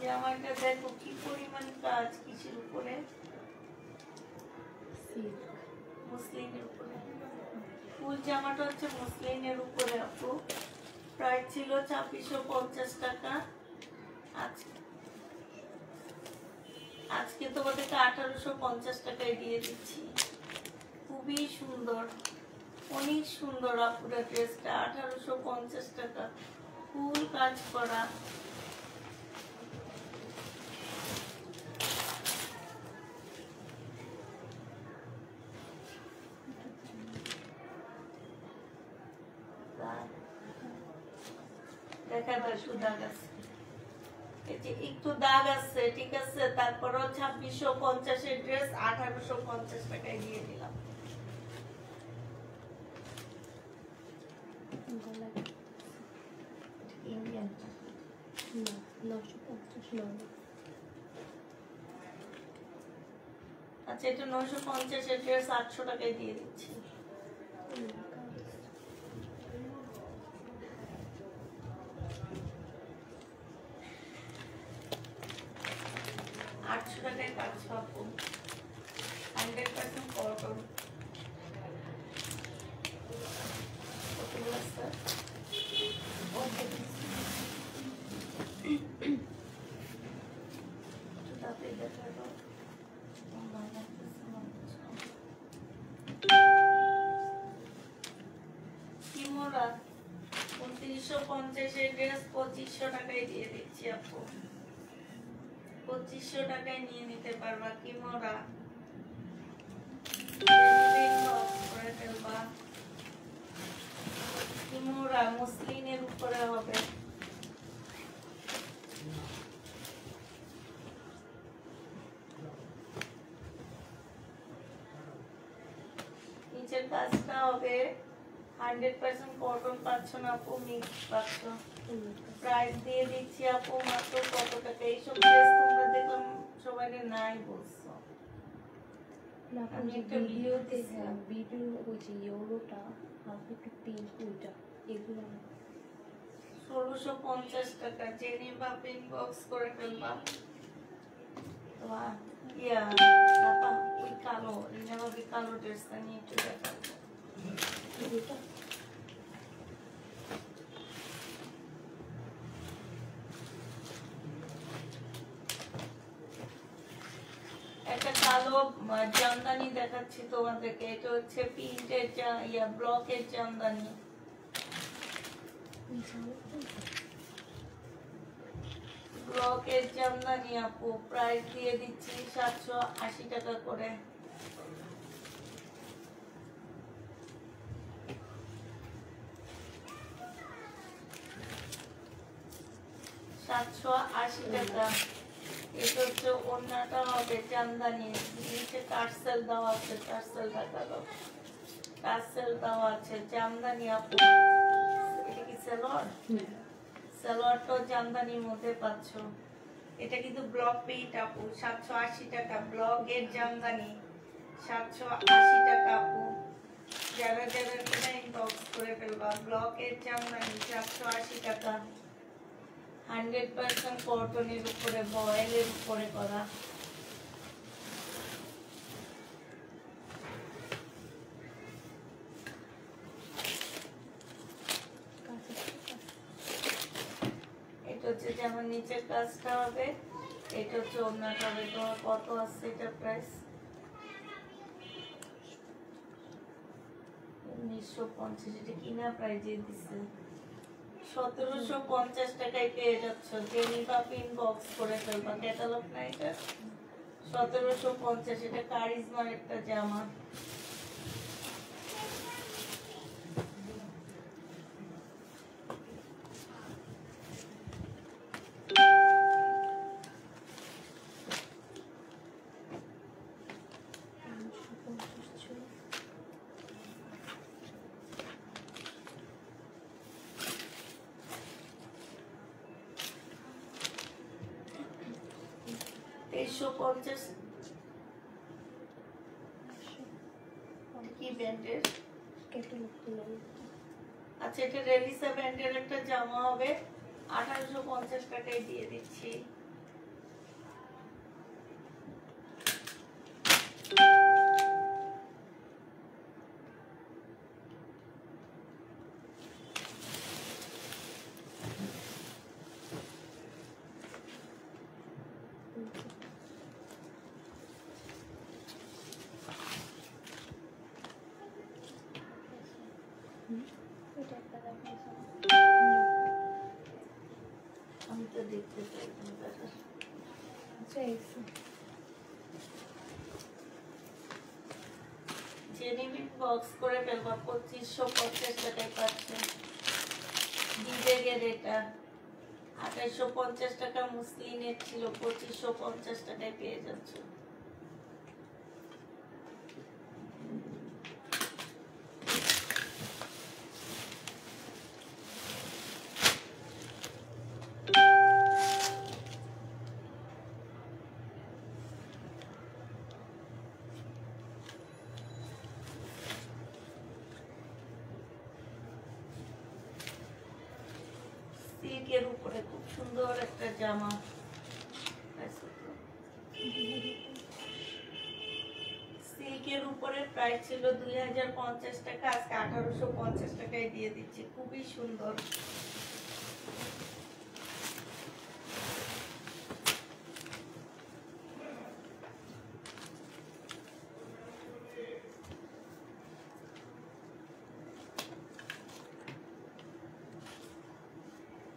Speaker 1: জামাটা দেখো কি পরিমাণ কাজ, কিসের উপরে?
Speaker 2: সিল্ক
Speaker 1: মুসলিমের উপরে। ফুল জামাটা হচ্ছে মুসলিমের উপরে আপু। প্রাইস ছিল 2650 টাকা। আজকে তোমাদেরকে 1850 টাকায় দিয়ে দিচ্ছি। খুবই সুন্দর, অনেক সুন্দর আপুরা ড্রেসটা। 1850 টাকা, ফুল কাজ করা। দেখা যায় একটু দাগ আছে, এই যে একটু দাগ আছে, ঠিক আছে। তারপরও 2650 এর ড্রেস 1850 টাকায় দিয়ে দিলাম।
Speaker 2: গলা
Speaker 1: ইন্ডিয়ান
Speaker 2: না 950 নয়
Speaker 1: আচ্ছা, এটা 950 এর ড্রেস 800 টাকায় দিয়ে দিচ্ছি। আটশো টাকায় পাচ্ছ আপু, 100% কটন। কতগুলো স্যার? তাতে দেখা দাও। কিমোরা 2950 এর ড্রেস 2500 টাকায় দিয়ে দিচ্ছি আপু। 2500 টাকায় নিয়ে নিতে পারবা। কিমোরা করে ফেলবা। কিমোরা মুসলিনের উপরে হবে। কাজটা হবে 100% কটন পাচ্ছ না আপু, মিক্স পাচ্ছ। প্রাইস দিয়ে দিচ্ছি আপু মাত্র কত টাকা। এইসব ড্রেস তোমরা দেখলাম সবাই নাই বলছো।
Speaker 2: না
Speaker 1: আমি
Speaker 2: আমি
Speaker 1: একটা
Speaker 2: একটা
Speaker 1: ভিডিও
Speaker 2: ভিডিওতে
Speaker 1: দিছিলাম।
Speaker 2: ভিডিও ওই যে ইয়েলোটা হালকা একটু পিঙ্ক ওইটা এগুলো
Speaker 1: 1650 টাকা। জেনিভা পিন বক্স করে ফেলবা। ইয়া আপা ওই কালো রিনা ভাবি কালো ড্রেসটা নিয়ে একটু দেখাবো।
Speaker 2: এগুলো
Speaker 1: একটা কালো জামদানি দেখাচ্ছি তোমাদেরকে। এটা হচ্ছে প্রিন্টের ব্লকের জামদানি। ব্লকের জামদানি আপু, প্রাইস দিয়ে দিচ্ছি 780 টাকা করে। টাকা। এটা হচ্ছে ওড়নাটা হবে জামদানি, নিচে টার্সেল দেওয়া আছে, টার্সেল দেখা দাও, টার্সেল দেওয়া আছে জামদানি আপু। এটা কি সালোয়ার? সালোয়ারটাও জামদানির মধ্যে পাচ্ছ। এটা কিন্তু ব্লক পেইন্ট আপু, 780 টাকা। ব্লকের জামদানি 780 টাকা আপু। যারা যারা কিনা ইনবক্স করে ফেলবা। ব্লকের জামদানি 780 টাকা। 100% কটনের উপরে, বয়েলের উপরে করা। এটা হচ্ছে যেমন নিচের কাজটা হবে, এটা হচ্ছে ওড়নাটা হবে। তোমার কত আছে এটা প্রাইস? 1950। এটা কিনা প্রাইজে দিচ্ছে 1750 টাকায় পেয়ে যাচ্ছ। জেনিভা পিন বক্স করে ফেলবা। ক্যাটালগ না এটা? 1750। এটা কারিজমার একটা জামা। $350 কি ব্র্যান্ডের? আচ্ছা, এটা রেলিসা ব্র্যান্ডের একটা জামা হবে। 1850 টাকায় দিয়ে দিচ্ছি। আমি তো দেখতে চাই জেনিভিন বক্স করে ফেলবা। 2550 টাকায় পাচ্ছেন। বিবেগের এটা 2850 টাকা মুসলিনের ছিল, 2550 টাকায় পেয়ে যাচ্ছ। সিল্কের উপরে খুব সুন্দর একটা জামা। সিল্কের উপরে প্রাইস ছিল 2050 টাকা, আজকে 1850 টাকায় দিয়ে দিচ্ছি। খুবই সুন্দর।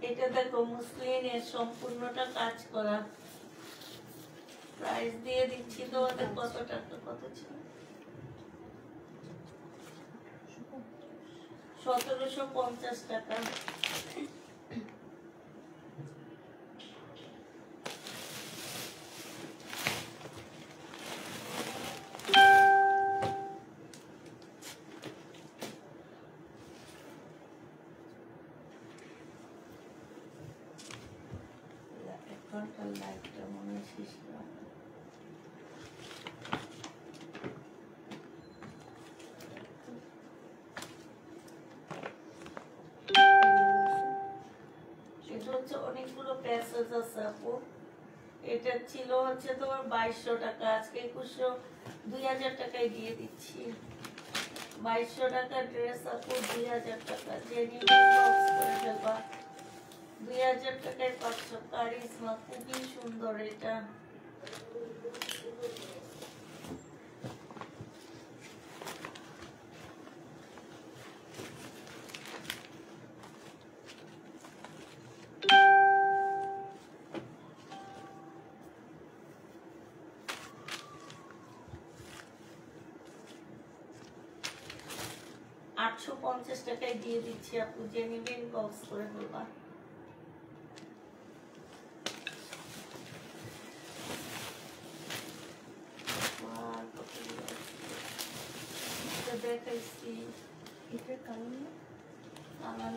Speaker 1: এটা দেখো মুসলিনের সম্পূর্ণটা কাজ করা। প্রাইস দিয়ে দিচ্ছি তোমাদের কত টাকা, কত ছিল? 1750 টাকা। হালকা লাইটটা মনে হয় শেষ করা। এটা হচ্ছে অনেকগুলো প্যাসেজ আছে আপু। এটা ছিল হচ্ছে তোমার 2200 টাকা, আজকে 2000 টাকায় দিয়ে দিচ্ছি। 2200 টাকা ড্রেস আপু 2000 টাকা, যে নিবে বক্স করে ফেলবা। 2000 টাকায় 500 কারিজমা, খুবই সুন্দর এটা। $850 টাকায় দিয়ে দিচ্ছি আপু, যে নিবেন বক্স করে ফেলবা। এটা দেখাইছি,
Speaker 2: এটার কারণ না
Speaker 1: আমার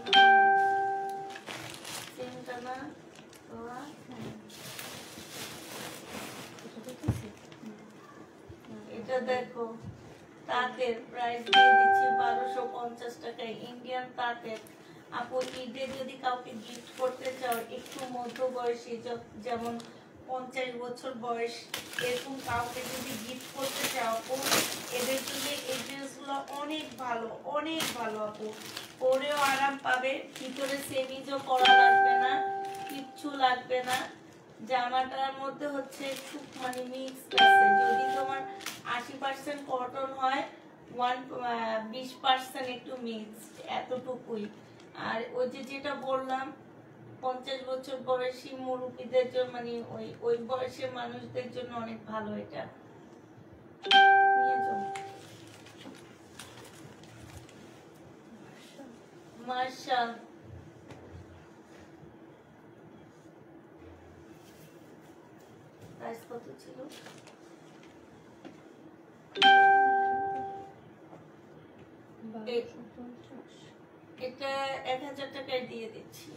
Speaker 1: সেমটা না তোরা।
Speaker 2: এটা দেখেছি।
Speaker 1: এটা দেখো, তাঁতের প্রাইস দিয়ে দিচ্ছি 1250 টাকায়, ইন্ডিয়ান তাঁতের। আপু ঈদে যদি কাউকে গিফট করতে চাও, একটু মধ্য বয়সী, যেমন 50 বছর বয়স, এরকম কাউকে যদি গিফট করতে চাও আপু, এদের জন্য এই ড্রেসগুলো অনেক ভালো, অনেক ভালো আপু। পরেও আরাম পাবে, ভিতরে সেমিজও করা লাগবে না, কিচ্ছু লাগবে না। জামাটার মধ্যে হচ্ছে একটু মানে মিক্স আছে, যদি তোমার 80% কটন হয়, 20% একটু মিক্সড, এতটুকুই। আর ওই যে যেটা বললাম 50 বছর বয়সী মুরব্বীদের জন্য, মানে ওই বয়সের মানুষদের জন্য অনেক ভালো এটা। নিয়ে যাও। মার্শাল প্রাইস কত ছিল? এটা 1000 টাকায় দিয়ে দিচ্ছি।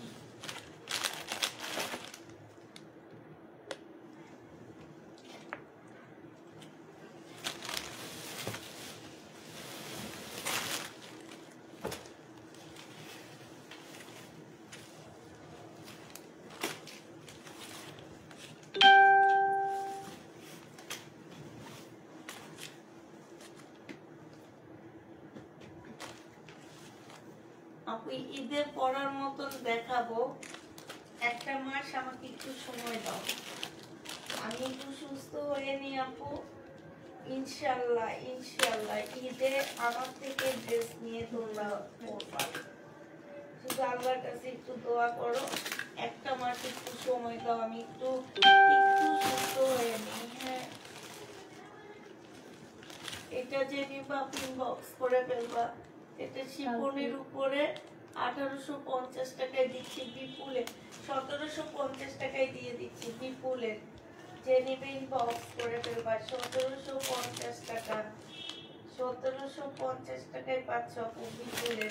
Speaker 1: আপু ঈদে পরার মতন দেখাবো, একটা মাস আমাকে একটু সময় দাও, আমি একটু সুস্থ হয়ে নি আপু। ইনশাল্লাহ ইনশাল্লাহ ঈদে আমার থেকে ড্রেস নিয়ে তোমরা পরবা। শুধু আল্লাহর কাছে একটু দোয়া করো, একটা মাস একটু সময় দাও, আমি একটু সুস্থ হয়ে নি। হ্যাঁ, এটা যে নিবা আপনি বক্স করে ফেলবা। এটা শিফনের উপরে 1850 টাকায় দিচ্ছি বিপুলে, 1750 টাকায় দিয়ে দিচ্ছি বিপুলে, যে নেবেন বক্স করে ফেলবা। 1750 টাকা, 1750 টাকায় পাচ্ছ আপু বিপুলে।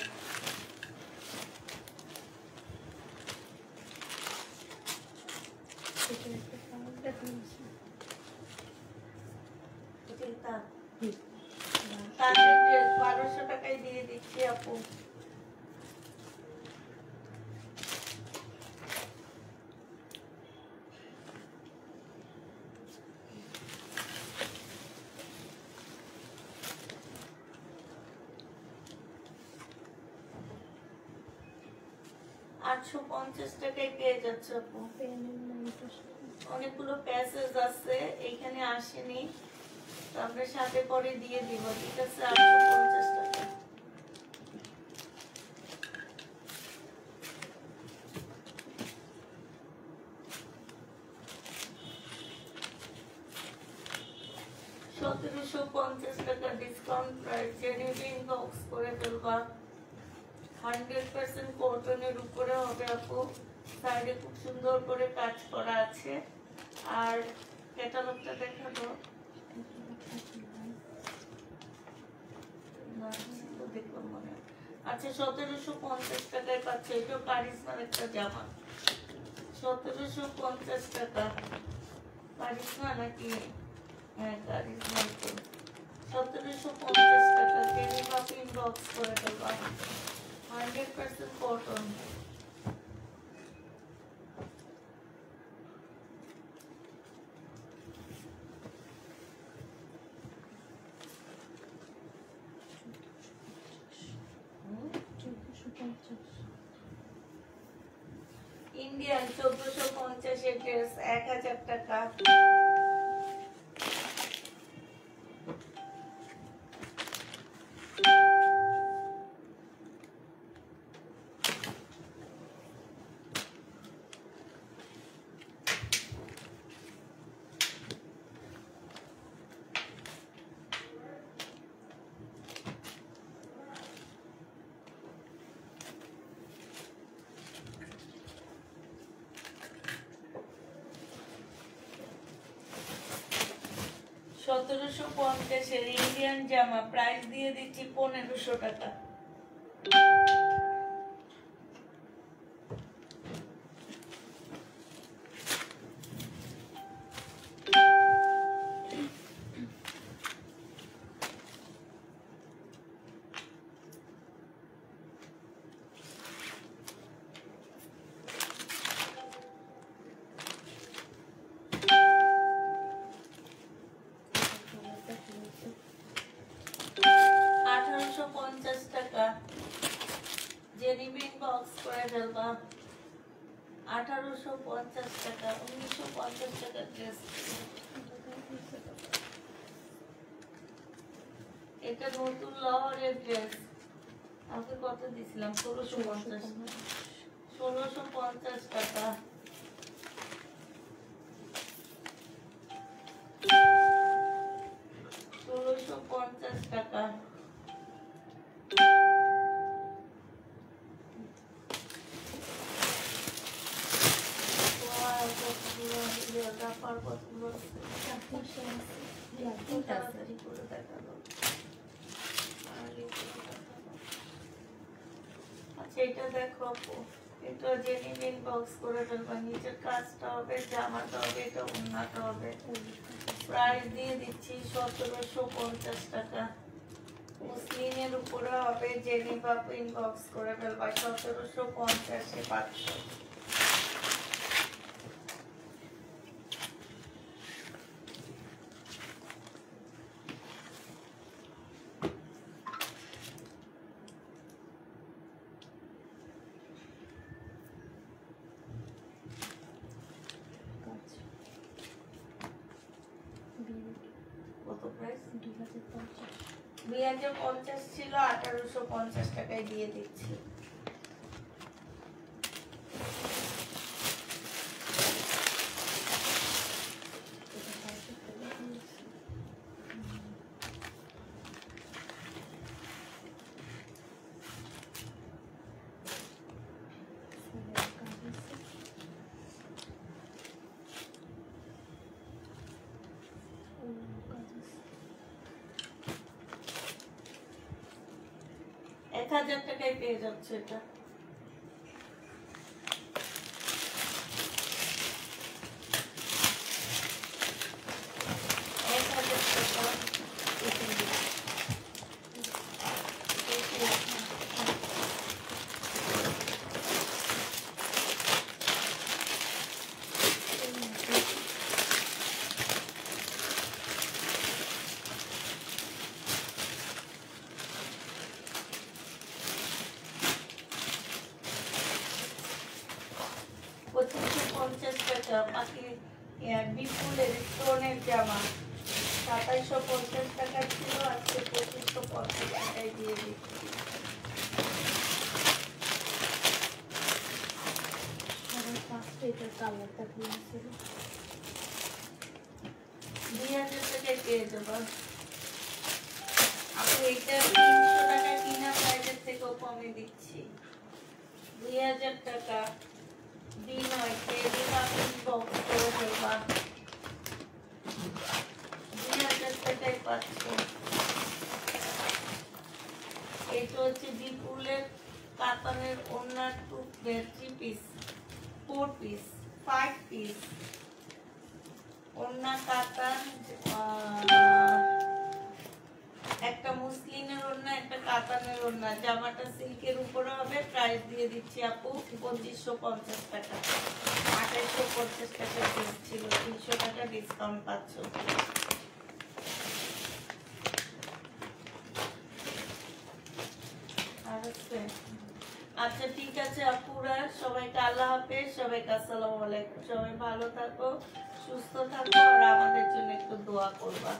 Speaker 1: তাদের 1200 টাকায় দিয়ে দিচ্ছি আপু। $850 টাকায় পেয়ে যাচ্ছে আপু। অনেকগুলো প্যাসেজ আছে, এইখানে আসেনি, তো আমরা সাথে পরে দিয়ে দিব, ঠিক আছে? 850 টাকা। $1750 টাকা ডিসকাউন্ট প্রাইস, জেনুইন বক্স করে ফেলবা। 100% কটনের উপরে হবে আপু, সাইডে খুব সুন্দর করে কাজ করা আছে। আর ক্যাটালগটা দেখাবো, দেখলাম মনে আচ্ছা। 1750 টাকায় পাচ্ছে, এটাও কারিজমার একটা জামা। 1750 টাকা। কারিশমা নাকি? হ্যাঁ কারিশমা তো। 1750 টাকা। জেনিফা ইনবক্স করে দেবা। 100% কটন। ইন্ডিয়ান 1450 এর ড্রেস 1000 টাকা। সতেরোশো পঞ্চাশের ইন্ডিয়ান জামা প্রাইস দিয়ে দিচ্ছি 1500 টাকা। টাকা জেনিবিন বক্স করে ফেলবা। 1850 টাকা। 1950 টাকা ড্রেস। এটা নতুন লহরের ড্রেস। আমি কত দিছিলাম? 1650। 1650 টাকা। টাকা। আচ্ছা এটা দেখো, এটা জেনিমিন বক্স করে ফেলবা। নিচের কাজটা হবে, জামাটা হবে, এটা ওড়নাটা হবে। প্রাইস দিয়ে দিচ্ছি 1750 টাকা। মুসলিমের উপরে হবে, জেনিভা প্রিন্ট বক্স করে ফেলবা। 1750-এ 500। কত প্রাইস? 2050 ছিল, 1850 টাকায় দিয়ে দিচ্ছি। এক 1000 টাকায় পেয়ে যাচ্ছে এটা। বাকি বিপুলের স্টোনের জামা 2750 টাকা ছিল, আজকে 2550 টাকায় দিয়ে দিচ্ছি।
Speaker 2: কালারটা ক্লিন ছিল।
Speaker 1: 2000 টাকায় পেয়ে যাবা। আমি এটা 300 টাকা কিনা প্রাইসের থেকেও কমে দিচ্ছি। 2000 টাকা। বিনয় জেনিভা প্রিন্ট বক্স করে ফেলবা। 2000 টাকায় পাচ্ছ। এটা হচ্ছে বিপুলের কাতানের ওড়নার 3 পিস 4 পিস 5 পিস ওড়না কাতান, একটা মুসলিনের ওড়না, একটা কাতানের ওড়না। জামাটা সিল্কের উপরে হবে। প্রাইস দিয়ে দিচ্ছি আপু 2550 টাকা। 2850 টাকা পিস ছিল, 300 টাকা ডিসকাউন্ট পাচ্ছ। আর আছে? আচ্ছা ঠিক আছে আপুরা, সবাইকে আল্লাহ হাফেজ, সবাইকে আসসালামু আলাইকুম। সবাই ভালো থাকো, সুস্থ থাকো, আর আমাদের জন্য একটু দোয়া করবা।